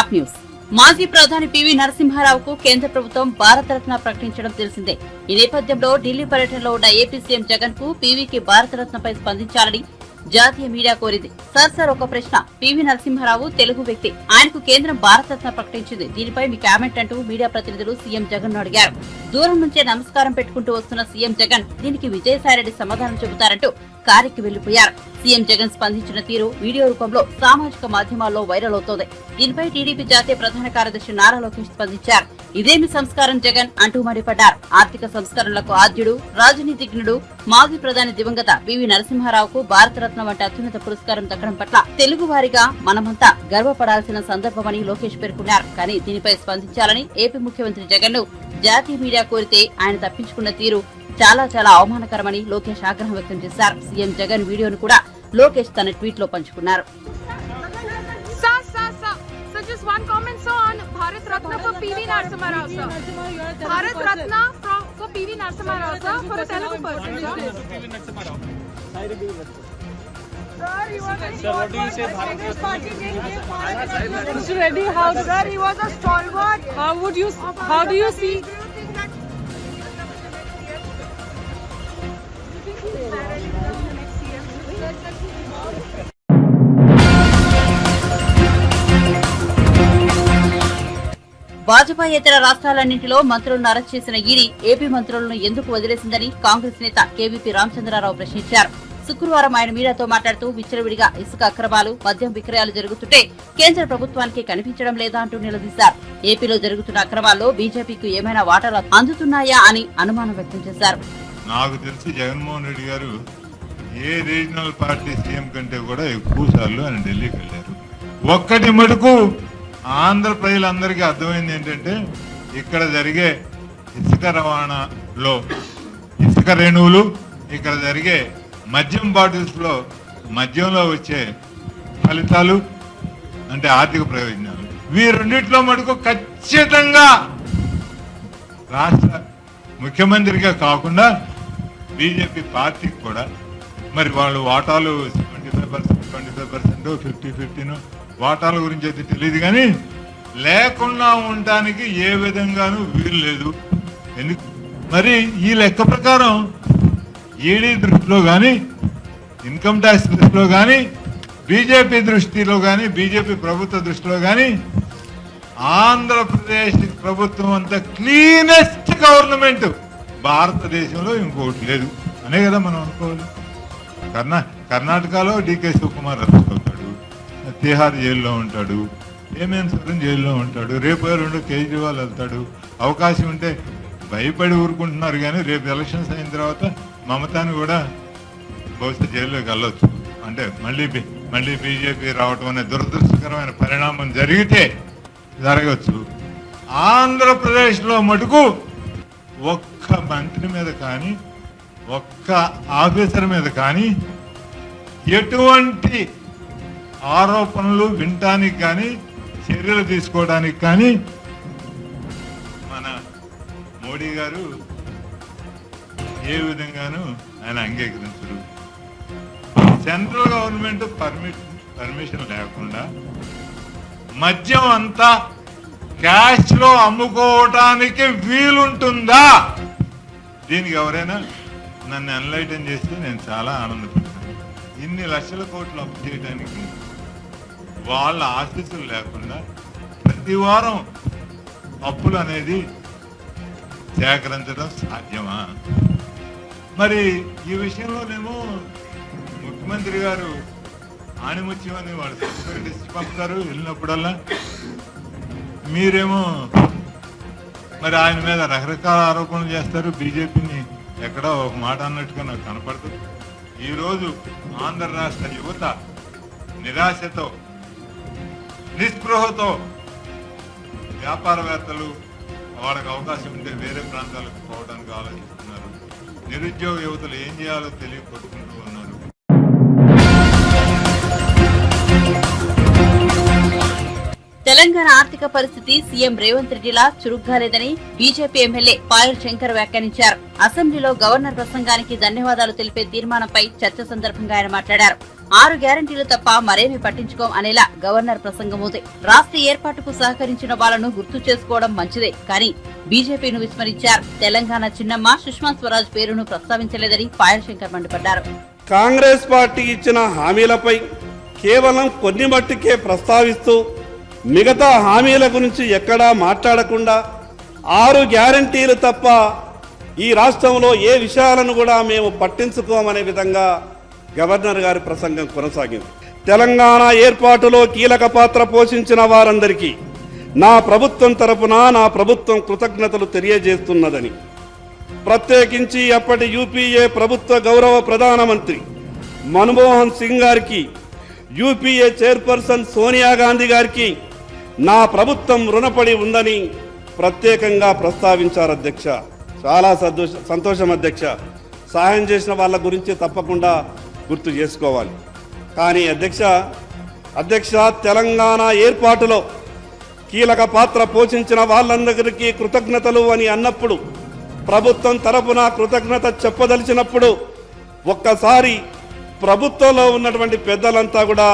Top news. మాజీ ప్రధాని PV నరసింహారావుకు కేంద్ర ప్రభుత్వం భారతరత్న ప్రకటించడం తెలిసిందే. ఈ నేపథ్యంలో ఢిల్లీ పర్యటనలో ఉన్న ఏపీ సీఎం జగన్ కు పీవీకి భారతరత్నపై స్పందించాలని జాతీయ మీడియా కోరింది. సార్ ఒక ప్రశ్న. పివి నరసింహారావు తెలుగు వ్యక్తి, ఆయనకు కేంద్రం భారతరత్న ప్రకటించింది. దీనిపై మీ కామెంట్ అంటూ మీడియా ప్రతినిధులు సీఎం జగన్ ను అడిగారు. దూరం నుంచే నమస్కారం పెట్టుకుంటూ వస్తున్న సీఎం జగన్ దీనికి విజయసాయిరెడ్డి సమాధానం చెబుతారంటూ కారెక్కి వెళ్లిపోయారు. సీఎం జగన్ స్పందించిన తీరు వీడియో రూపంలో సామాజిక మాధ్యమాల్లో వైరల్ అవుతోంది. దీనిపై టీడీపీ జాతీయ ప్రధాన కార్యదర్శి నారా లోకేష్ స్పందించారు. ఇదేమి సంస్కారం జగన్ అంటూ మండిపడ్డారు. ఆర్థిక సంస్కరణలకు ఆద్యుడు, రాజనీతిజ్ఞుడు, మాజీ ప్రధాని దివంగత పివి నరసింహారావుకు భారతరత్న వంటి అత్యున్నత పురస్కారం దక్కడం పట్ల తెలుగు వారిగా మనమంతా గర్వపడాల్సిన సందర్భమని లోకేష్ పేర్కొన్నారు. కానీ దీనిపై స్పందించాలని ఏపీ ముఖ్యమంత్రి జగన్ ను జాతీయ మీడియా కోరితే ఆయన తప్పించుకున్న తీరు చాలా అవమానకరమని లోకేష్ ఆగ్రహం వ్యక్తం చేశారు. సీఎం జగన్ వీడియోను కూడా లోకేష్ తన ట్వీట్ లో పంచుకున్నారు. Just one comment, sir, on Bharat Ratna for PV Narasimha Rao, sir. Bharat Ratna for PV Narasimha Rao, sir, for a Telugu person. Sir, he was what do you say, Bharat Ratna? Mr. Reddy, how, sir, he was a stalwart. How do you see? భాజపాయేతర రాష్ట్రాలన్నింటిలో మంత్రులను arrest చేసిన ED AP మంత్రులను ఎందుకు వదిలేసిందని కాంగ్రెస్ నేత KVP Ramachandra Rao ప్రశ్నించారు. శుక్రవారం ఆయన మీడియాతో మాట్లాడుతూ విచ్చలవిడిగా ఇసుక అక్రమాలు, మద్యం విక్రయాలు జరుగుతుంటే కేంద్ర ప్రభుత్వానికి కనిపించడం లేదా అంటూ నిలదీశారు. ఏపీలో జరుగుతున్న అక్రమాల్లో బీజేపీకి ఏమైనా వాటాలు అందుతున్నాయా అని అనుమానం వ్యక్తం చేశారు. నాకు తెలిసి జగన్మోహన్ రెడ్డి గారు ఏ రీజనల్ పార్టీ సీఎం కంటే కూడా ఎక్కువ సార్లు ఆయన ఢిల్లీకి వెళ్లారు. ఒక్కటి మటుకు ఆంధ్ర ప్రజలందరికీ అర్థమైంది ఏంటంటే, ఇక్కడ జరిగే ఇసుక రవాణాలో ఇసుక రేణువులు, ఇక్కడ జరిగే మద్యం బాటిల్స్ లో మద్యంలో వచ్చే ఫలితాలు అంటే ఆర్థిక ప్రయోజనాలు, వీరున్నిటిలో మటుకు ఖచ్చితంగా రాష్ట్ర ముఖ్యమంత్రిగా కాకుండా బీజేపీ పార్టీకి కూడా మరి వాళ్ళు వాటాలు 25%, 50-50 వాటాల గురించి అయితే తెలియదు, కానీ లేకుండా ఉండటానికి ఏ విధంగానూ వీలు లేదు. ఎందుకు మరి ఈ లెక్క ప్రకారం ఈడీ దృష్టిలో కానీ, ఇన్కమ్ ట్యాక్స్ దృష్టిలో కానీ, బీజేపీ దృష్టిలో కానీ, బీజేపీ ప్రభుత్వ దృష్టిలో కానీ ఆంధ్రప్రదేశ్ ప్రభుత్వం అంత క్లీనెస్ట్ గవర్నమెంట్ భారతదేశంలో ఇంకోటి లేదు అనే కదా మనం అనుకోవాలి. కర్ణాటకలో డీకే శివకుమార్ అరెస్ట్ అవుతాడు, తిహార్ జైల్లో ఉంటాడు, హేమంత్ సోరెన్ జైల్లో ఉంటాడు, రేపు 2 కేజ్రీవాల్ వెళ్తాడు. అవకాశం ఉంటే భయపడి ఊరుకుంటున్నారు, కానీ రేపు ఎలక్షన్స్ అయిన తర్వాత మమతాని కూడా బహుశా జైల్లోకి వెళ్ళొచ్చు. అంటే మళ్ళీ బీజేపీ రావటం అనే దురదృష్టకరమైన పరిణామం జరిగితే జరగచ్చు. ఆంధ్రప్రదేశ్లో మటుకు ఒక్క మంత్రి మీద కానీ, ఒక్క ఆఫీసర్ మీద కానీ ఎటువంటి ఆరోపణలు వినటానికి కానీ, చర్యలు తీసుకోవడానికి కానీ మన మోడీ గారు ఏ విధంగానూ ఆయన అంగీకరించరు. సెంట్రల్ గవర్నమెంట్ పర్మిషన్ లేకుండా మద్యం అంతా క్యాష్ లో అమ్ముకోవటానికి వీలుంటుందా? దీనికి ఎవరైనా నన్ను ఎన్లైటన్ చేస్తే నేను చాలా ఆనందపడతాను. ఇన్ని లక్షల కోట్లు అప్పు చేయడానికి వాళ్ళ ఆశీస్సులు లేకుండా ప్రతి వారం అప్పులు అనేది సేకరించడం సాధ్యమా? మరి ఈ విషయంలోనేమో ముఖ్యమంత్రి గారు ఆణిముత్యం అని వాళ్ళు సెక్యూరిటీస్ పంపుతారు వెళ్ళినప్పుడల్లా, మీరేమో మరి ఆయన మీద రకరకాల ఆరోపణలు చేస్తారు. బీజేపీని ఎక్కడో ఒక మాట అన్నట్టుగా నాకు కనపడుతుంది. ఈరోజు ఆంధ్ర రాష్ట్ర యువత నిరాశతో, నిస్పృహతో వ్యాపారవేత్తలు వాళ్ళకి అవకాశం ఉంటే వేరే ప్రాంతాలకు పోవడానికి ఆలోచిస్తున్నారు. నిరుద్యోగ యువతలు ఏం చేయాలో తెలియకొట్టుకుంటూ ఉన్నారు. తెలంగాణ ఆర్థిక పరిస్థితి సీఎం రేవంత్ రెడ్డిలా చురుగ్గా లేదని బీజేపీ ఎమ్మెల్యే పాయల్ శంకర్ వ్యాఖ్యానించారు. అసెంబ్లీలో గవర్నర్ ప్రసంగానికి ధన్యవాదాలు తెలిపే తీర్మానంపై చర్చ సందర్భంగా ఆయన మాట్లాడారు. 6 గ్యారంటీలు తప్ప మరేమీ పట్టించుకోం అనేలా గవర్నర్ ప్రసంగం ఉంది. రాష్ట్ర ఏర్పాటుకు సహకరించిన వాళ్లను గుర్తు చేసుకోవడం మంచిదే, కానీ బీజేపీను విస్మరించారు. తెలంగాణ చిన్నమ్మ సుష్మా స్వరాజ్ పేరును ప్రస్తావించలేదని పాయల్ శంకర్ మండిపడ్డారు. కాంగ్రెస్ పార్టీ ఇచ్చిన హామీలపై కేవలం కొన్ని మట్టుకే ప్రస్తావిస్తూ మిగతా హామీల గురించి ఎక్కడా మాట్లాడకుండా 6 గ్యారంటీలు తప్ప ఈ రాష్ట్రంలో ఏ విషయాలను కూడా మేము పట్టించుకోమనే విధంగా గవర్నర్ గారి ప్రసంగం కొనసాగింది. తెలంగాణ ఏర్పాటులో కీలక పాత్ర పోషించిన వారందరికీ నా ప్రభుత్వం తరపున నా ప్రభుత్వం కృతజ్ఞతలు తెలియజేస్తున్నదని, ప్రత్యేకించి అప్పటి యూపీఏ ప్రభుత్వ గౌరవ ప్రధానమంత్రి మన్మోహన్ సింగ్ గారికి, యూపీఏ చైర్పర్సన్ సోనియా గాంధీ గారికి నా ప్రభుత్వం రుణపడి ఉందని ప్రత్యేకంగా ప్రస్తావించారు అధ్యక్ష. చాలా సంతోషం అధ్యక్ష. సహాయం చేసిన వాళ్ళ గురించి తప్పకుండా గుర్తు చేసుకోవాలి. కానీ అధ్యక్ష తెలంగాణ ఏర్పాటులో కీలక పాత్ర పోషించిన వాళ్ళందరికీ కృతజ్ఞతలు అని అన్నప్పుడు, ప్రభుత్వం తరపున కృతజ్ఞత చెప్పదలిచినప్పుడు ఒక్కసారి ప్రభుత్వంలో ఉన్నటువంటి పెద్దలంతా కూడా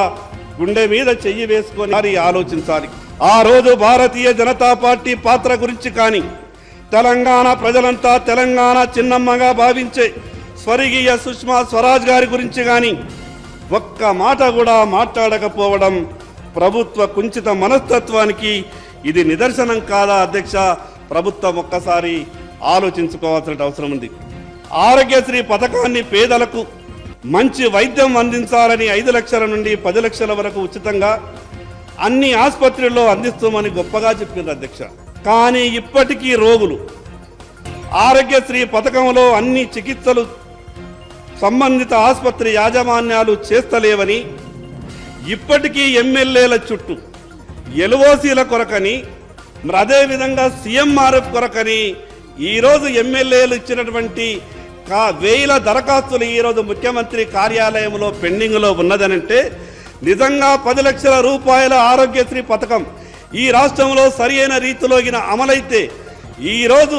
గుండె మీద చెయ్యి వేసుకొని ఆలోచించాలి. ఆ రోజు భారతీయ జనతా పార్టీ పాత్ర గురించి కానీ, తెలంగాణ ప్రజలంతా తెలంగాణ చిన్నమ్మగా భావించే స్వర్గీయ సుష్మా స్వరాజ్ గారి గురించి కానీ ఒక్క మాట కూడా మాట్లాడకపోవడం ప్రభుత్వ కుంచిత మనస్తత్వానికి ఇది నిదర్శనం కాదా అధ్యక్ష? ప్రభుత్వం ఒక్కసారి ఆలోచించుకోవాల్సిన అవసరం ఉంది. ఆరోగ్యశ్రీ పథకాన్ని పేదలకు మంచి వైద్యం అందించాలని 5 లక్షల నుండి 10 లక్షల వరకు ఉచితంగా అన్ని ఆసుపత్రుల్లో అందిస్తామని గొప్పగా చెప్పింది అధ్యక్ష. కానీ ఇప్పటికీ రోగులు ఆరోగ్యశ్రీ పథకంలో అన్ని చికిత్సలు సంబంధిత ఆసుపత్రి యాజమాన్యాలు చేస్తలేవని, ఇప్పటికీ ఎమ్మెల్యేల చుట్టూ ఎల్ఓసీల కొరకని, అదేవిధంగా సీఎంఆర్ఎఫ్ కొరకని ఈరోజు ఎమ్మెల్యేలు ఇచ్చినటువంటి 1000 దరఖాస్తులు ఈరోజు ముఖ్యమంత్రి కార్యాలయంలో పెండింగ్లో ఉన్నదనంటే, నిజంగా 10 లక్షల రూపాయల ఆరోగ్యశ్రీ పథకం ఈ రాష్ట్రంలో సరియైన రీతిలో అమలైతే ఈరోజు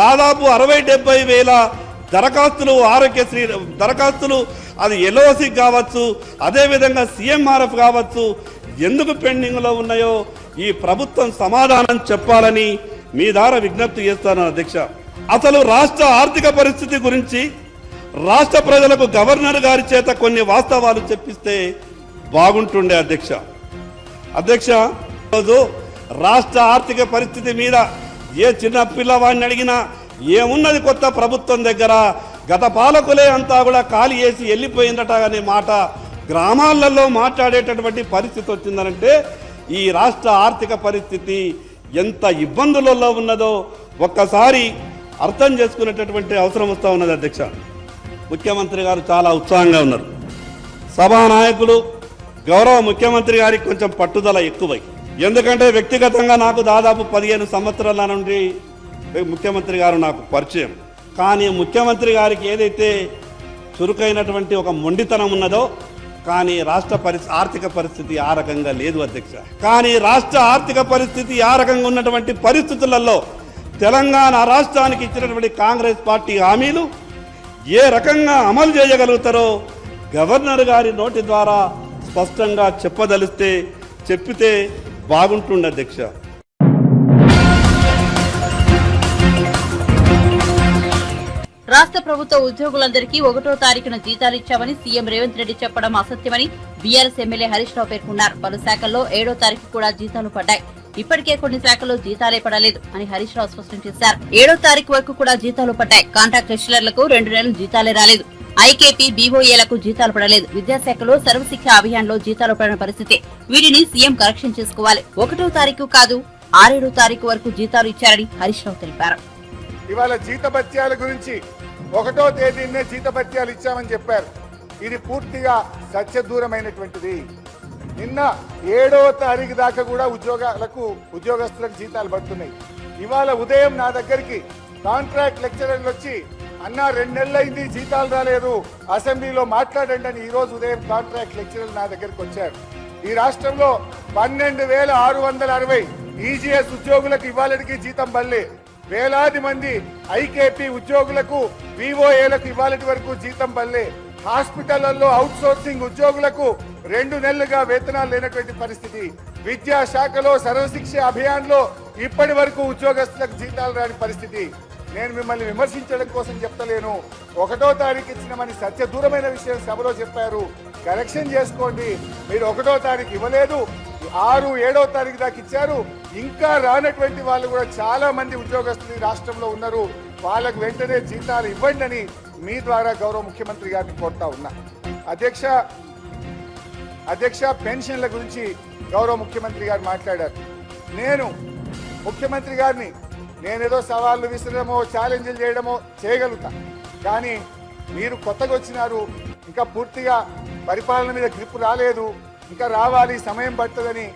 దాదాపు 60-70 వేల దరఖాస్తులు ఆరోగ్యశ్రీ దరఖాస్తులు అది ఎల్ఓసి కావచ్చు, అదేవిధంగా సీఎంఆర్ఎఫ్ కావచ్చు, ఎందుకు పెండింగ్లో ఉన్నాయో ఈ ప్రభుత్వం సమాధానం చెప్పాలని మీ ద్వారా విజ్ఞప్తి చేస్తాను అధ్యక్ష. అసలు రాష్ట్ర ఆర్థిక పరిస్థితి గురించి రాష్ట్ర ప్రజలకు గవర్నర్ గారి చేత కొన్ని వాస్తవాలు చెప్పిస్తే బాగుంటుండే అధ్యక్ష. రోజు రాష్ట్ర ఆర్థిక పరిస్థితి మీద ఏ చిన్న పిల్లవాడిని అడిగినా ఏమున్నది కొత్త ప్రభుత్వం దగ్గర, గత పాలకులే అంతా కూడా ఖాళీ చేసి వెళ్ళిపోయిందట అనే మాట గ్రామాలలో మాట్లాడేటటువంటి పరిస్థితి వచ్చిందనంటే ఈ రాష్ట్ర ఆర్థిక పరిస్థితి ఎంత ఇబ్బందులలో ఉన్నదో ఒక్కసారి అర్థం చేసుకునేటటువంటి అవసరం వస్తూ ఉన్నది అధ్యక్ష. ముఖ్యమంత్రి గారు చాలా ఉత్సాహంగా ఉన్నారు. సభానాయకులు గౌరవ ముఖ్యమంత్రి గారికి కొంచెం పట్టుదల ఎక్కువై, ఎందుకంటే వ్యక్తిగతంగా నాకు దాదాపు 15 సంవత్సరాల నుండి ముఖ్యమంత్రి గారు నాకు పరిచయం. కానీ ముఖ్యమంత్రి గారికి ఏదైతే చురుకైనటువంటి ఒక మొండితనం ఉన్నదో, కానీ రాష్ట్ర ఆర్థిక పరిస్థితి ఆ రకంగా లేదు అధ్యక్ష. కానీ రాష్ట్ర ఆర్థిక పరిస్థితి ఆ రకంగా ఉన్నటువంటి పరిస్థితులలో తెలంగాణ రాష్ట్రానికి ఇచ్చినటువంటి కాంగ్రెస్ పార్టీ హామీలు ఏ రకంగా అమలు చేయగలుగుతారో గవర్నర్ గారి నోటి ద్వారా స్పష్టంగా చెప్పితే బాగుంటుండే అధ్యక్ష. రాష్ట్ర ప్రభుత్వ ఉద్యోగులందరికీ 1వ తారీఖున జీతాలు ఇచ్చామని సీఎం రేవంత్ రెడ్డి చెప్పడం అసత్యమని బీఆర్ఎస్ ఎమ్మెల్యే హరీష్ రావు పేర్కొన్నారు. పలు శాఖల్లో 7వ తారీఖు కూడా జీతాలు పడ్డాయి. ఇప్పటికే కొన్ని శాఖల్లో జీతాలే పడలేదు అని హరీష్ రావు స్పష్టం చేశారు. 7వ తారీఖు వరకు కూడా జీతాలు పడ్డాయి. కాంట్రాక్ట్ లెక్చరర్లకు 2 నెలలు జీతాలే రాలేదు. ఐకేపీ బీఓఏలకు జీతాలు పడలేదు. విద్యాశాఖలో సర్వశిక్ష అభియాన్ లో జీతాలు పడిన పరిస్థితి. వీటిని సీఎం కరెక్షన్ చేసుకోవాలి. 1వ తారీఖు కాదు 6-7వ తారీఖు వరకు జీతాలు ఇచ్చారని హరీష్ రావు తెలిపారు. ఇవాళ జీతభత్యాల గురించి 1వ తేదీనే జీతభత్యాలు ఇచ్చామని చెప్పారు. ఇది పూర్తిగా సత్యదూరమైనటువంటిది. నిన్న 7వ తారీఖు దాకా కూడా ఉద్యోగస్తులకు జీతాలు పడుతున్నాయి. ఇవాళ ఉదయం నా దగ్గరికి కాంట్రాక్ట్ లెక్చరర్లు వచ్చి, అన్నా 2 నెలలైంది జీతాలు రాలేదు, అసెంబ్లీలో మాట్లాడండి అని ఈ రోజు ఉదయం కాంట్రాక్ట్ లెక్చరర్లు నా దగ్గరికి వచ్చారు. ఈ రాష్ట్రంలో 12,660 ఈజీఎస్ ఉద్యోగులకు ఇవాళకి జీతం పడలే. వేలాది మంది ఐకేపీ ఉద్యోగులకు విఓఏలకు ఇవాళటి వరకు జీతం పడలే. హాస్పిటళ్లలో అవుట్ సోర్సింగ్ ఉద్యోగులకు 2 నెలలుగా వేతనాలు లేనటువంటి పరిస్థితి. విద్యాశాఖలో సర్వశిక్ష అభియాన్ లో ఇప్పటి వరకు ఉద్యోగస్తులకు జీతాలు రాని పరిస్థితి. నేను మిమ్మల్ని విమర్శించడం కోసం చెప్తలేను. 1వ తారీఖు ఇచ్చినామని సత్య దూరమైన విషయం సభలో చెప్పారు. కరెక్షన్ చేసుకోండి. మీరు 1వ తారీఖు ఇవ్వలేదు, 6, 7వ తారీఖు దాకా ఇచ్చారు. ఇంకా రానటువంటి వాళ్ళు కూడా చాలా మంది ఉద్యోగస్తులు ఈ రాష్ట్రంలో ఉన్నారు. వాళ్ళకు వెంటనే జీతాలు ఇవ్వండి అని మీ ద్వారా గౌరవ ముఖ్యమంత్రి గారిని కోరుతా ఉన్నా. అధ్యక్ష పెన్షన్ల గురించి గౌరవ ముఖ్యమంత్రి గారు మాట్లాడారు. నేను ముఖ్యమంత్రి గారిని నేనేదో సవాళ్లు విసరడమో ఛాలెంజ్లు చేయడమో చేయగలుగుతా, కానీ మీరు కొత్తగా వచ్చినారు, ఇంకా పూర్తిగా పరిపాలన మీద గ్రిప్ రాలేదు, ఇంకా రావాలి, సమయం పడుతుందని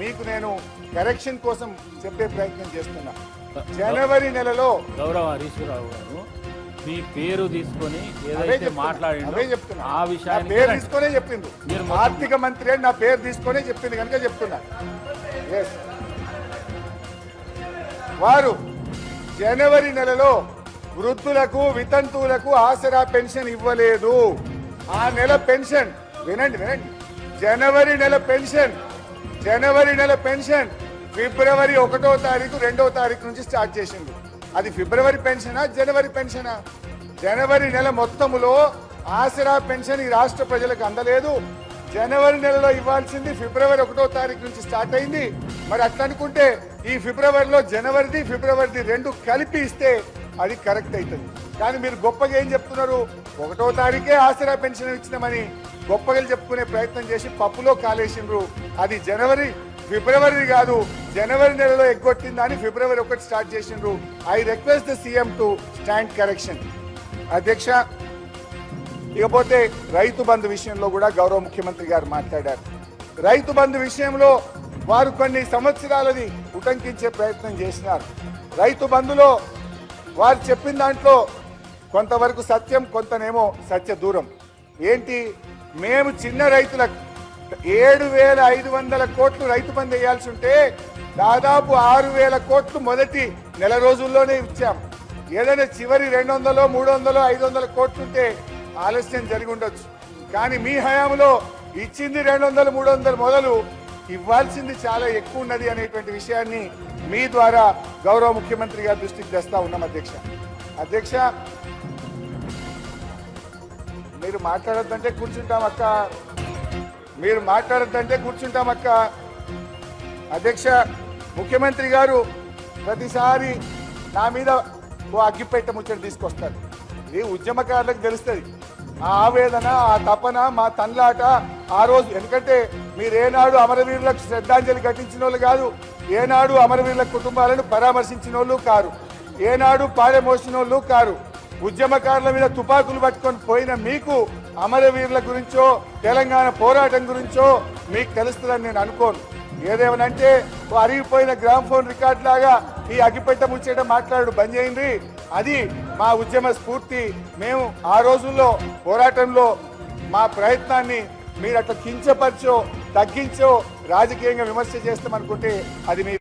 మీకు నేను కరెక్షన్ కోసం చెప్పే ప్రయత్నం చేస్తున్నా. జనవరి నెలలో గౌరవ హరీశ్వరరావు గారు మీ పేరు తీసుకొని ఏదైతే మాట్లాడిందో ఆ విషయాన్ని పేరు తీసుకొనే చెప్పింది. ఆర్థిక మంత్రి అని నా పేరు తీసుకొనే చెప్పింది కనుక చెప్తున్నా. వారు జనవరి నెలలో వృద్ధులకు వితంతువులకు ఆసరా పెన్షన్ ఇవ్వలేదు. ఆ నెల పెన్షన్ వినండి, జనవరి నెల పెన్షన్ ఫిబ్రవరి 1వ తారీఖు 2వ తారీఖు నుంచి స్టార్ట్ చేసింది. అది ఫిబ్రవరి పెన్షనా జనవరి పెన్షనా? జనవరి నెల మొత్తములో ఆసరా పెన్షన్ ఈ రాష్ట్ర ప్రజలకు అందలేదు. జనవరి నెలలో ఇవ్వాల్సింది ఫిబ్రవరి 1వ తారీఖు నుంచి స్టార్ట్ అయింది. మరి అట్లా అనుకుంటే ఈ ఫిబ్రవరిలో జనవరిది ఫిబ్రవరిది 2 కలిపి ఇస్తే అది కరెక్ట్ అవుతుంది. కానీ మీరు గొప్పగా ఏం చెప్తున్నారు, 1వ తారీఖే ఆసరా పెన్షన్ ఇచ్చినామని గొప్పగా చెప్పుకునే ప్రయత్నం చేసి పప్పులో కాలేసిండ్రు. అది ఫిబ్రవరి కాదు, జనవరి నెలలో ఎగ్గొట్టిందా అని ఫిబ్రవరి 1 స్టార్ట్ చేసిండ్రు. I request the CM to stand correction. అధ్యక్ష, ఇకపోతే రైతు బంధు విషయంలో కూడా గౌరవ ముఖ్యమంత్రి గారు మాట్లాడారు. రైతు బంధు విషయంలో వారు కొన్ని సంవత్సరాలది ఉటంకించే ప్రయత్నం చేసినారు. రైతు బంధులో వారు చెప్పిన దాంట్లో కొంతవరకు సత్యం, కొంతనేమో సత్య దూరం. ఏంటి, మేము చిన్న రైతులకు 7,500 కోట్లు రైతు బంధు వేయాల్సి ఉంటే దాదాపు 6,000 కోట్లు మొదటి నెల రోజుల్లోనే ఇచ్చాం. ఏదైనా చివరి 200, 300, 500 కోట్లు ఉంటే ఆలస్యం జరిగి ఉండొచ్చు. కానీ మీ హయాంలో ఇచ్చింది 200, 300 మొదలు, ఇవ్వాల్సింది చాలా ఎక్కువ ఉన్నది అనేటువంటి విషయాన్ని మీ ద్వారా గౌరవ ముఖ్యమంత్రి గారి దృష్టికి తెస్తా ఉన్నాం. అధ్యక్ష మీరు మాట్లాడొద్దంటే కూర్చుంటాం అక్క. అధ్యక్ష, ముఖ్యమంత్రి గారు ప్రతిసారి నా మీద ఓ అగ్గిపెట్ట ముచ్చట తీసుకొస్తారు. ఇది ఉద్యమకారులకు తెలుస్తుంది. ఆ ఆవేదన, ఆ తపన, మా తన్లాట ఆ రోజు. ఎందుకంటే మీరు ఏనాడు అమరవీరులకు శ్రద్ధాంజలి ఘటించిన వాళ్ళు కాదు, ఏనాడు అమరవీరుల కుటుంబాలను పరామర్శించిన వాళ్ళు కారు, ఏనాడు పాడెమోసిన వాళ్ళు కారు. ఉద్యమకారుల మీద తుపాకులు పట్టుకొని పోయిన మీకు అమరవీరుల గురించో తెలంగాణ పోరాటం గురించో మీకు తెలుస్తుందని నేను అనుకోను. ఏదేమనంటే అరిగిపోయిన గ్రామ్ ఫోన్ రికార్డ్ లాగా ఈ అగ్గిపెట్ట ముచ్చేట మాట్లాడు బంద్ చేయండి. అది మా ఉద్యమ స్ఫూర్తి. మేము ఆ రోజుల్లో పోరాటంలో మా ప్రయత్నాన్ని మీరు అట్లా కించపరిచో తగ్గించో రాజకీయంగా విమర్శ చేస్తామనుకుంటే అది మీ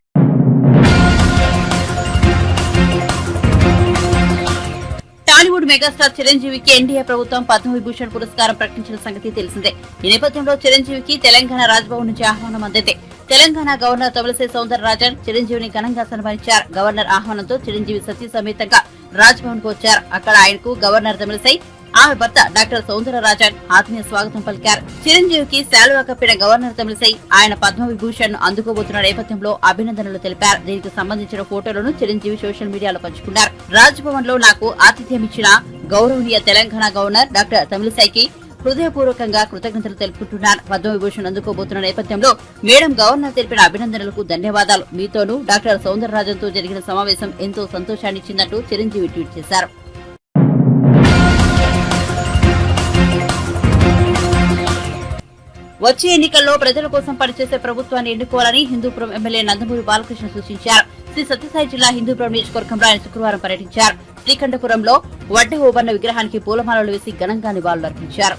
టాలీవుడ్ మెగాస్టార్ చిరంజీవికి ఎన్డీఏ ప్రభుత్వం పద్మవిభూషణ్ పురస్కారం ప్రకటించిన సంగతి తెలిసిందే. ఈ నేపథ్యంలో చిరంజీవికి తెలంగాణ రాజ్భవన్ నుంచి ఆహ్వానం అందింది. తెలంగాణ గవర్నర్ తమిళిసై సౌందరరాజన్ చిరంజీవిని ఘనంగా సన్మానించారు. గవర్నర్ ఆహ్వానంతో చిరంజీవి సతీ సమేతంగా రాజ్భవన్ కు వచ్చారు. అక్కడ ఆయనకు గవర్నర్ తమిళిసై, ఆమె భర్త డాక్టర్ సౌందరరాజన్ ఆత్మీయ స్వాగతం పలికారు. చిరంజీవికి శాలువా కప్పిన గవర్నర్ తమిళిసై ఆయన పద్మవిభూషణ్ ను అందుకోబోతున్న నేపథ్యంలో అభినందనలు తెలిపారు. దీనికి సంబంధించిన ఫోటోలను చిరంజీవి సోషల్ మీడియాలో పంచుకున్నారు. రాజ్భవన్ లో నాకు ఆతిథ్యం ఇచ్చిన గౌరవనీయ తెలంగాణ గవర్నర్ డాక్టర్ తమిళిసైకి హృదయపూర్వకంగా కృతజ్ఞతలు తెలుపుకుంటున్నాను. పద్మవిభూషణ్ అందుకోబోతున్న నేపథ్యంలో మేడం గవర్నర్ తెలిపిన అభినందనలకు ధన్యవాదాలు. మీతోనూ డాక్టర్ సౌందరరాజన్ తో జరిగిన సమావేశం ఎంతో సంతోషాన్నిచ్చిందంటూ చిరంజీవి ట్వీట్ చేశారు. వచ్చే ఎన్నికల్లో ప్రజల కోసం పనిచేసే ప్రభుత్వాన్ని ఎన్నుకోవాలని హిందూపురం ఎమ్మెల్యే నందమూరి బాలకృష్ణ సూచించారు. శ్రీ సత్యసాయి జిల్లా హిందూపురం నియోజకవర్గంలో ఆయన శుక్రవారం పర్యటించారు. శ్రీకంఠపురంలో వడ్డే ఓబన్న విగ్రహానికి పూలమాలలు వేసి ఘనంగా నివాళులర్పించారు.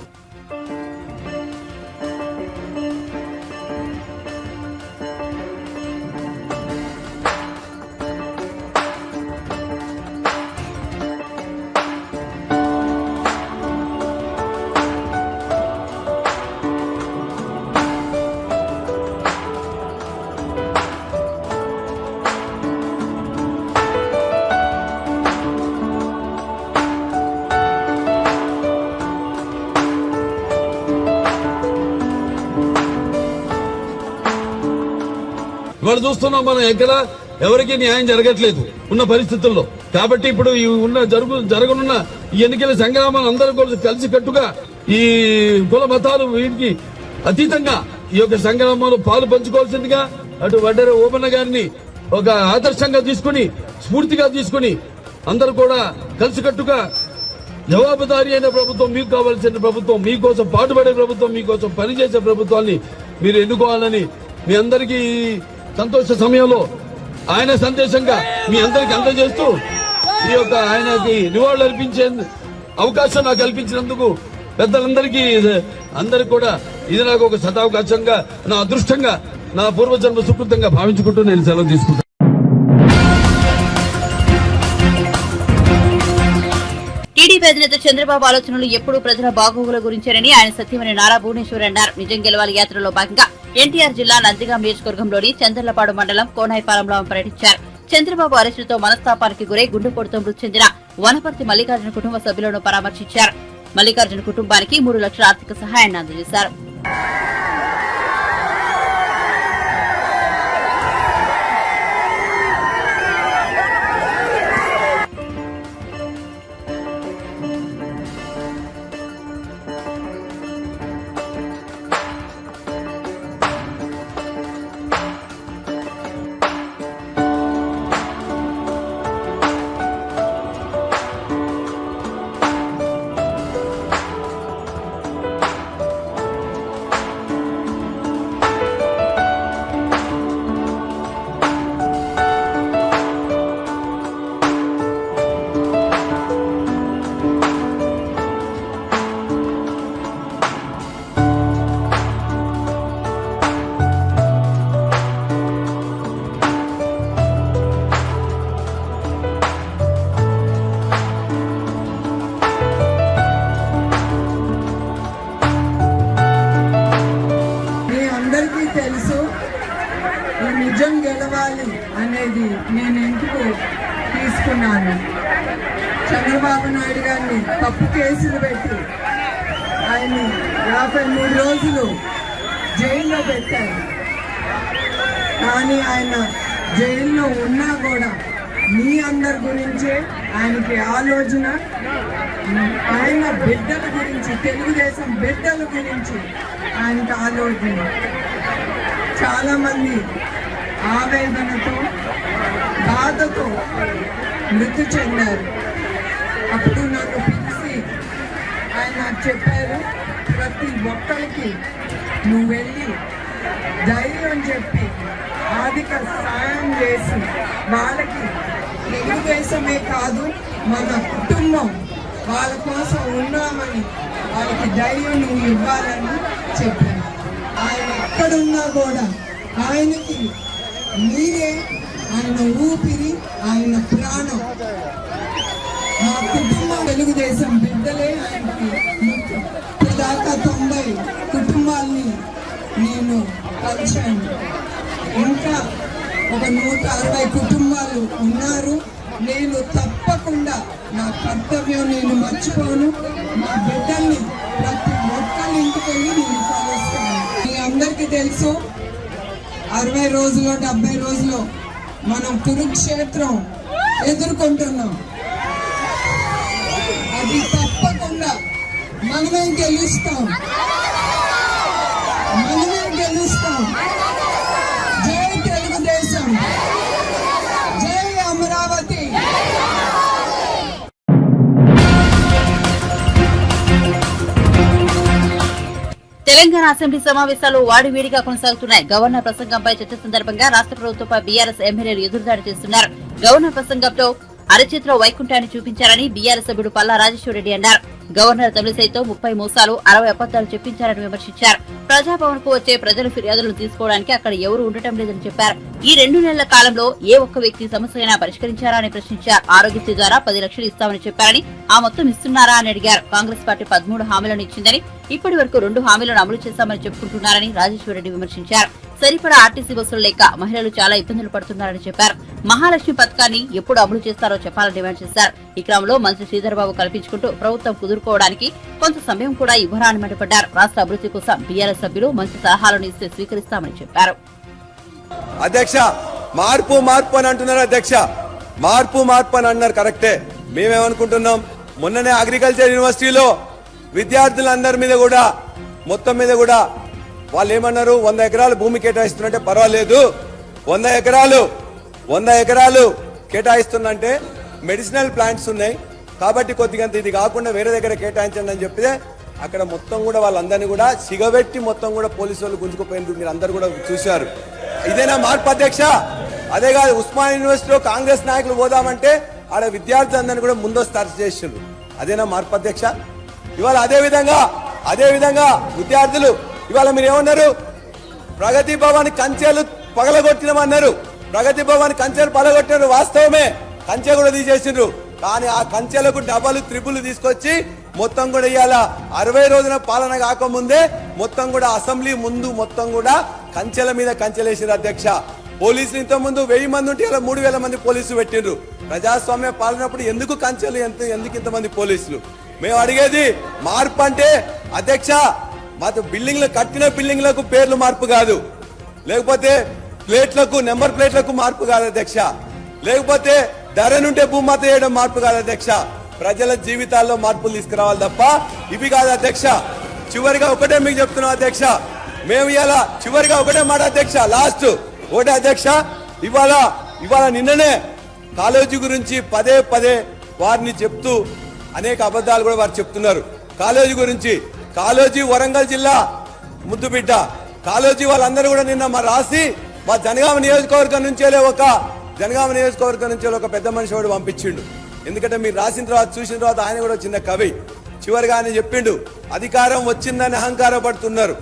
వాళ్ళు చూస్తున్నాం మనం ఎక్కడ ఎవరికి న్యాయం జరగట్లేదు ఉన్న పరిస్థితుల్లో. కాబట్టి ఇప్పుడు ఈ జరగనున్న ఈ ఎన్నికల సంగ్రామాలు అందరూ కూడా కలిసి కట్టుగా ఈ కుల మతాలు వీటికి అతీతంగా ఈ యొక్క సంగ్రామంలో పాలు పంచుకోవాల్సిందిగా అటు వడ్డెర ఓబన్న గారిని ఒక ఆదర్శంగా తీసుకుని స్ఫూర్తిగా తీసుకుని అందరూ కూడా కలిసికట్టుగా జవాబుదారీ అయిన ప్రభుత్వం, మీకు కావాల్సిన ప్రభుత్వం, మీకోసం పాటుపడే ప్రభుత్వం, మీకోసం పనిచేసే ప్రభుత్వాన్ని మీరు ఎన్నుకోవాలని మీ అందరికీ సంతోష సమయంలో ఆయన సందేశంగా మీ అందరికి అందజేస్తూ ఈ యొక్క ఆయనకి నివాళులు అర్పించే అవకాశం నాకు కల్పించినందుకు పెద్దలందరికీ అందరికి కూడా ఇది నాకు ఒక సదావకాశంగా, నా అదృష్టంగా, నా పూర్వజన్మ సుకృతంగా భావించుకుంటూ నేను సెలవు తీసుకుంటాను. టీడీపీ అధినేత చంద్రబాబు ఆలోచనలు ఎప్పుడూ ప్రజల బాగోగుల గురించేనని ఆయన సత్యమని నారా భువనేశ్వర్ అన్నారు. నిజం గెలవాలి యాత్రలో భాగంగా ఎన్టీఆర్ జిల్లా నందిగాం నియోజకవర్గంలోని చంద్రలపాడు మండలం కోనాయిపాలెంలో పర్యటించారు. చంద్రబాబు అరెస్టుతో మనస్తాపానికి గురై గుండెపోటుతో మృతి చెందిన వనపర్తి మల్లికార్జున కుటుంబ సభ్యులను పరామర్శించారు. మల్లికార్జున కుటుంబానికి 3 లక్షల ఆర్థిక సహాయాన్ని అందజేశారు. నిజం గెలవాలి అనేది నేను ఎందుకు తీసుకున్నాను. చంద్రబాబు నాయుడు గారిని తప్పు కేసులు పెట్టి ఆయన 53 రోజులు జైల్లో పెట్టారు. కానీ ఆయన జైల్లో ఉన్నా కూడా మీ అందరి గురించే ఆయనకి ఆలోచన, ఆయన బిడ్డల గురించి, తెలుగుదేశం బిడ్డల గురించి ఆయనకి ఆలోచన. చాలా మంది ఆవేదనతో, బాధతో మృతి చెందారు. అప్పుడు నన్ను పిలిచి ఆయన చెప్పారు, ప్రతి ఒక్కరికి నువ్వు వెళ్ళి ధైర్యం చెప్పి ఆర్థిక సాయం చేసి వాళ్ళకి తెలుగుదేశమే కాదు మన కుటుంబం వాళ్ళ కోసం ఉన్నామని వాళ్ళకి ధైర్యం నువ్వు ఇవ్వాలని చెప్పాను. ఆయన ఎక్కడున్నా కూడా ఆయనకి మీరే ఆయన ఊపిరి, ఆయన ప్రాణం. మా కుటుంబం తెలుగుదేశం బిడ్డలే ఆయనకి ముఖ్యం. దాకా 90 కుటుంబాల్ని నేను కలిశాను. ఇంకా ఒక 160 కుటుంబాలు ఉన్నారు. నేను తప్పకుండా నా కర్తవ్యం నేను మర్చిపోను. మా బిడ్డల్ని ప్రతి ఒక్కరి ఇంటికి వెళ్ళి నేను కలుస్తాను. మీ అందరికీ తెలుసు, 60 రోజులు 70 రోజులు మనం కురుక్షేత్రం ఎదుర్కొంటున్నాం. అది తప్పకుండా మనమే గెలుస్తాం, మనమే గెలుస్తాం. జై తెలుగుదేశం, జై అమరావతి. తెలంగాణ అసెంబ్లీ సమావేశాలు వాడివేడిగా కొనసాగుతున్నాయి. గవర్నర్ ప్రసంగంపై చర్చ సందర్భంగా రాష్ట్ర ప్రభుత్వంపై బీఆర్ఎస్ ఎమ్మెల్యేలు ఎదురుదాడి చేస్తున్నారు. గవర్నర్ ప్రసంగంలో అరచేతిలో వైకుంఠాన్ని చూపించారని బీఆర్ఎస్ సభ్యుడు పల్లా రాజేశ్వరరెడ్డి అన్నారు. గవర్నర్ తమిళిసైతో 30 మోసాలు 60 అబద్దాలు చెప్పించారని విమర్శించారు. ప్రజాభవన్ కు వచ్చే ప్రజల ఫిర్యాదులను తీసుకోవడానికి అక్కడ ఎవరూ ఉండటం లేదని చెప్పారు. ఈ 2 నెలల కాలంలో ఏ ఒక్క వ్యక్తి సమస్య అయినా పరిష్కరించారా అని ప్రశ్నించారు. ఆరోగ్యశ్రీ ద్వారా 10 లక్షలు ఇస్తామని చెప్పారని, ఆ మొత్తం ఇస్తున్నారా అని అడిగారు. కాంగ్రెస్ పార్టీ 13 హామీలను ఇచ్చిందని, ఇప్పటి వరకు 2 హామీలను అమలు చేశామని చెప్పుకుంటున్నారని రాజేశ్వరరెడ్డి విమర్శించారు. సరిపడా ఆర్టీసీ బస్సులు లేక మహిళలు చాలా ఇబ్బందులు పడుతున్నారని చెప్పారు. మహాలక్ష్మి పథకాన్ని ఎప్పుడు అమలు చేస్తారో చెప్పాలని డిమాండ్ చేశారు. ఈ క్రమంలో మంత్రి శ్రీధర్బాబు కల్పించుకుంటూ ప్రభుత్వం కుదుర్కోవడానికి కొంత సమయం కూడా ఇవ్వరా అని మండిపడ్డారు. రాష్ట్ర అభివృద్ధి కోసం బీఆర్ఎస్ సభ్యులు మంచి సలహాలను ఇస్తే స్వీకరిస్తామని చెప్పారు. అధ్యక్ష మార్పు మార్పు అని అంటున్నారు అధ్యక్ష, మార్పు మార్పు అని అన్నారు కరెక్టే. మేమేమనుకుంటున్నాం, మొన్ననే అగ్రికల్చర్ యూనివర్సిటీలో విద్యార్థులందరి మీద కూడా మొత్తం మీద కూడా వాళ్ళు ఏమన్నారు, 100 ఎకరాలు భూమి కేటాయిస్తున్నట్టే పర్వాలేదు, 100 ఎకరాలు కేటాయిస్తున్నంటే మెడిసినల్ ప్లాంట్స్ ఉన్నాయి కాబట్టి కొద్దిగా ఇది కాకుండా వేరే దగ్గర కేటాయించండి అని చెప్తే అక్కడ మొత్తం కూడా వాళ్ళందరినీ కూడా సిగబెట్టి మొత్తం కూడా పోలీసు వాళ్ళు గుంజుకుపోయినందుకు మీరు అందరు కూడా చూశారు. ఇదేనా మార్పు అధ్యక్ష? అదే కాదు, ఉస్మానియా యూనివర్సిటీలో కాంగ్రెస్ నాయకులు పోదామంటే ఆడ విద్యార్థులందరినీ కూడా ముందస్తు అరెస్ట్ చేసిండ్రు. అదేనా మార్పు అధ్యక్ష? ఇవాళ అదే విధంగా విద్యార్థులు ఇవాళ మీరు ఏమన్నారు, ప్రగతి భవన్ కంచెలు పగలగొట్టినమన్నారు. ప్రగతి భవన్ కంచెలు పగలగొట్టినారు, వాస్తవమే, కంచె కూడా తీసేసిండ్రు. కానీ ఆ కంచెలకు డబల్ త్రిబుల్ తీసుకొచ్చి మొత్తం కూడా ఇవాళ 60 రోజుల పాలన కాకముందే మొత్తం కూడా అసెంబ్లీ ముందు మొత్తం కూడా కంచెల మీద కంచెలేసారు అధ్యక్ష. పోలీసులు ఇంత ముందు 1000 మంది ఉంటే ఇలా 3000 మంది పోలీసులు పెట్టిండ్రు. ప్రజాస్వామ్య పాలనప్పుడు ఎందుకు కంచెలు, ఎందుకు ఇంతమంది పోలీసులు? మేము అడిగేది మార్పు అంటే అధ్యక్ష, మాకు బిల్డింగ్లు కట్టిన బిల్డింగ్లకు పేర్లు మార్పు కాదు, లేకపోతే ప్లేట్లకు నెంబర్ ప్లేట్లకు మార్పు కాదు అధ్యక్ష, లేకపోతే ధర నుండే భూమాత చేయడం మార్పు కాదు అధ్యక్ష. ప్రజల జీవితాల్లో మార్పులు తీసుకురావాలి తప్ప ఇవి కాదు అధ్యక్ష. చివరిగా ఒకటే మీకు చెప్తున్నాం అధ్యక్ష, మేము ఇవాళ చివరిగా ఒకటే మాట అధ్యక్ష, లాస్ట్ ఒకటే అధ్యక్ష, ఇవాళ నిన్ననే కాలేజీ గురించి పదే వారిని చెప్తూ అనేక అబద్ధాలు కూడా వారు చెప్తున్నారు. కాలేజీ గురించి, కాలేజీ వరంగల్ జిల్లా ముద్దుబిడ్డ కాలేజీ వాళ్ళందరూ కూడా నిన్న రాసి మా జనగామ నియోజకవర్గం నుంచే ఒక పెద్ద మనిషి వాడు పంపించిండు. ఎందుకంటే మీరు రాసిన తర్వాత చూసిన తర్వాత ఆయన కూడా చిన్న కవి. చివరిగా ఆయన చెప్పిండు, అధికారం వచ్చిందని అహంకారపడుతున్నారు,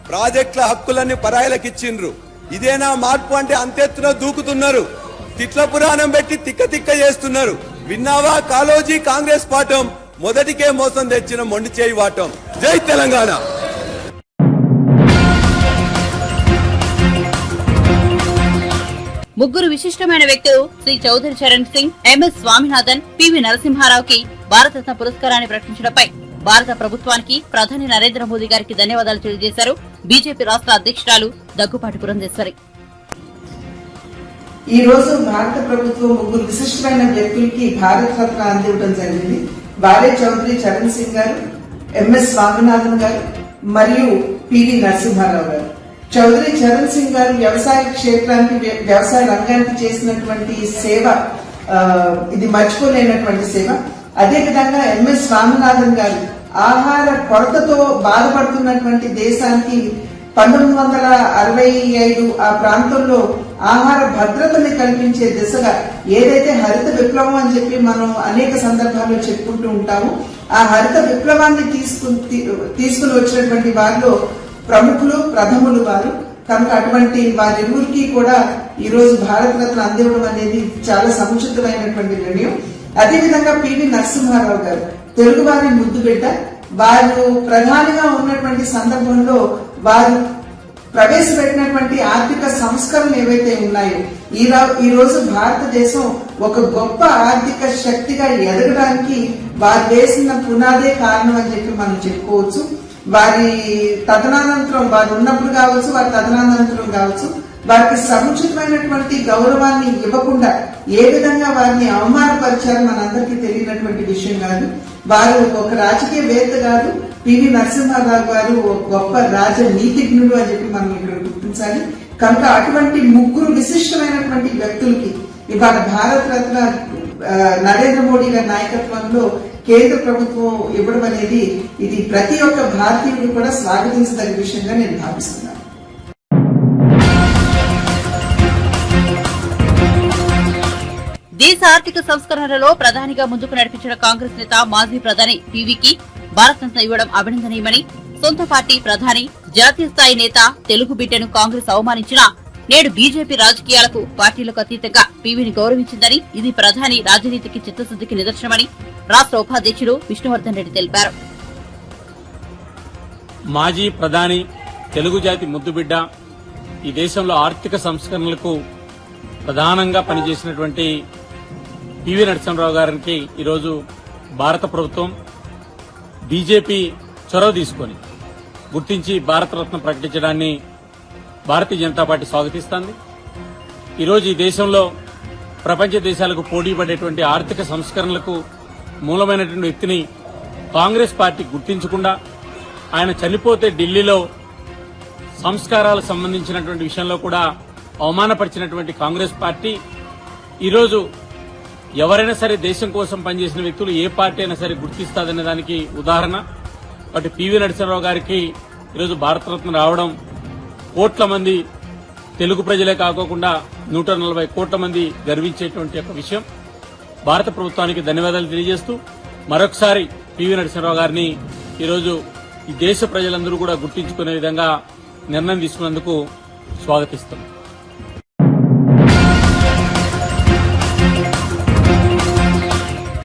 ప్రాజెక్టుల హక్కులన్నీ పరాయిలకు ఇచ్చిండ్రు, ఇదేనా మార్పు అంటే అంతెత్తున దూకుతున్నారు, తిట్ల పురాణం పెట్టి తిక్క చేస్తున్నారు. విన్నావా కాలోజీ కాంగ్రెస్ పాఠం, మొదటికే మోసం తెచ్చిన మొండి చేయి వాటం. జై తెలంగాణ. ముగ్గురు విశిష్టమైన వ్యక్తులు శ్రీ చౌదరి చరణ్ సింగ్, ఎంఎస్ స్వామినాథన్, పివి నరసింహారావుకి భారతరత్న పురస్కారాన్ని ప్రకటించడంపై భారత ప్రభుత్వానికి ప్రధాని నరేంద్ర మోదీ గారికి ధన్యవాదాలు తెలియజేశారు బీజేపీ రాష్ట్ర అధ్యక్షురాలు దగ్గుపాటి పురంధేశ్వరి. ఈ రోజు భారత ప్రభుత్వం ముగ్గురు విశిష్టమైన వ్యక్తులకి భారత రత్న అందివ్వడం జరిగింది. బాలే చౌదరి చరణ్ సింగ్ గారు, ఎంఎస్ స్వామినాథన్ గారు మరియు పివి నరసింహారావు గారు. చౌదరి చరణ్ సింగ్ గారు వ్యవసాయ క్షేత్రానికి, వ్యవసాయ రంగానికి చేసినటువంటి సేవ ఇది మర్చిపోలేనటువంటి సేవ. అదేవిధంగా ఎంఎస్ స్వామినాథన్ గారు ఆహార కొరతతో బాధపడుతున్నటువంటి దేశానికి 1965 ఆ ప్రాంతంలో ఆహార భద్రతని కల్పించే దిశగా ఏదైతే హరిత విప్లవం అని చెప్పి మనం అనేక సందర్భాల్లో చెప్పుకుంటూ ఉంటాము, ఆ హరిత విప్లవాన్ని తీసుకుని వచ్చినటువంటి వారిలో ప్రముఖులు, ప్రథములు వారు. కనుక అటువంటి వారిరువురికి కూడా ఈ రోజు భారతరత్న అందివ్వడం అనేది చాలా సముచితమైనటువంటి నిర్ణయం. అదేవిధంగా పివి నరసింహారావు గారు తెలుగువారి ముద్దుబిడ్డ. వారు ప్రధానిగా ఉన్నటువంటి సందర్భంలో వారు ప్రవేశపెట్టినటువంటి ఆర్థిక సంస్కరణలు ఏవైతే ఉన్నాయో ఈ రోజు భారతదేశం ఒక గొప్ప ఆర్థిక శక్తిగా ఎదగడానికి వారు వేసిన పునాదే కారణం అని చెప్పి మనం చెప్పుకోవచ్చు. వారి తదనంతరం, వారు ఉన్నప్పుడు కావచ్చు, వారి తదనంతరం కావచ్చు, వారికి సముచితమైనటువంటి గౌరవాన్ని ఇవ్వకుండా ఏ విధంగా వారిని అవమానపరిచారో మనందరికీ తెలియనటువంటి విషయం కాదు. వారు ఒక రాజకీయవేత్త కాదు, పివి నరసింహారావు గారు ఒక గొప్ప రాజనీతిజ్ఞుడు అని చెప్పి మనం ఇక్కడ గుర్తించాలి. కనుక అటువంటి ముగ్గురు విశిష్టమైనటువంటి వ్యక్తులకి ఇవాళ భారత రత్న నరేంద్ర మోడీ గారి నాయకత్వంలో కేంద్ర ప్రభుత్వం ఇవ్వడం అనేది ఇది ప్రతి ఒక్క భారతీయుడు కూడా స్వాగతించదగిన విషయంగా నేను భావిస్తున్నాను. దేశ ఆర్థిక సంస్కరణలలో ప్రధానిగా ముందుకు నడిపించిన కాంగ్రెస్ నేత మాజీ ప్రధాని పీవీకి భారతరత్న ఇవ్వడం అభినందనీయమని, సొంత పార్టీ ప్రధాని, జాతీయ స్థాయి నేత తెలుగు బిడ్డను కాంగ్రెస్ అవమానించినా నేడు బీజేపీ రాజకీయాలకు, పార్టీలకు అతీతంగా పీవీని గౌరవించిందని, ఇది ప్రధాని రాజనీతికి చిత్తశుద్దికి నిదర్శనమని రాష్ట్ర ఉపాధ్యక్షుడు విష్ణువర్ధన్ రెడ్డి తెలిపారు. మాజీ ప్రధాని, తెలుగు జాతి ముద్దుబిడ్డ, ఈ దేశంలో ఆర్థిక సంస్కరణలకు ప్రధానంగా పనిచేసినటువంటి పివి నరసింహారావు గారికి ఈరోజు భారత ప్రభుత్వం, బీజేపీ చొరవ తీసుకొని గుర్తించి భారతరత్న ప్రకటించడాన్ని భారతీయ జనతా పార్టీ స్వాగతిస్తోంది. ఈరోజు ఈ దేశంలో ప్రపంచ దేశాలకు పోటీ పడేటువంటి ఆర్థిక సంస్కరణలకు మూలమైనటువంటి వ్యక్తిని కాంగ్రెస్ పార్టీ గుర్తించకుండా ఆయన చనిపోతే ఢిల్లీలో సంస్కారాలకు సంబంధించినటువంటి విషయంలో కూడా అవమానపరిచినటువంటి కాంగ్రెస్ పార్టీ ఈరోజు ఎవరైనా సరే దేశం కోసం పనిచేసిన వ్యక్తులు ఏ పార్టీ అయినా సరే గుర్తిస్తాదనే దానికి ఉదాహరణ. బట్ పివి నరసింహారావు గారికి ఈరోజు భారతరత్న రావడం కోట్ల మంది తెలుగు ప్రజలే కాకోకుండా 140 కోట్ల మంది గర్వించేటువంటి ఒక విషయం. భారత ప్రభుత్వానికి ధన్యవాదాలు తెలియజేస్తూ మరొకసారి పివి నరసింహారావు గారిని ఈరోజు ఈ దేశ ప్రజలందరూ కూడా గుర్తించుకునే విధంగా నిర్ణయం తీసుకున్నందుకు స్వాగతిస్తున్నాం.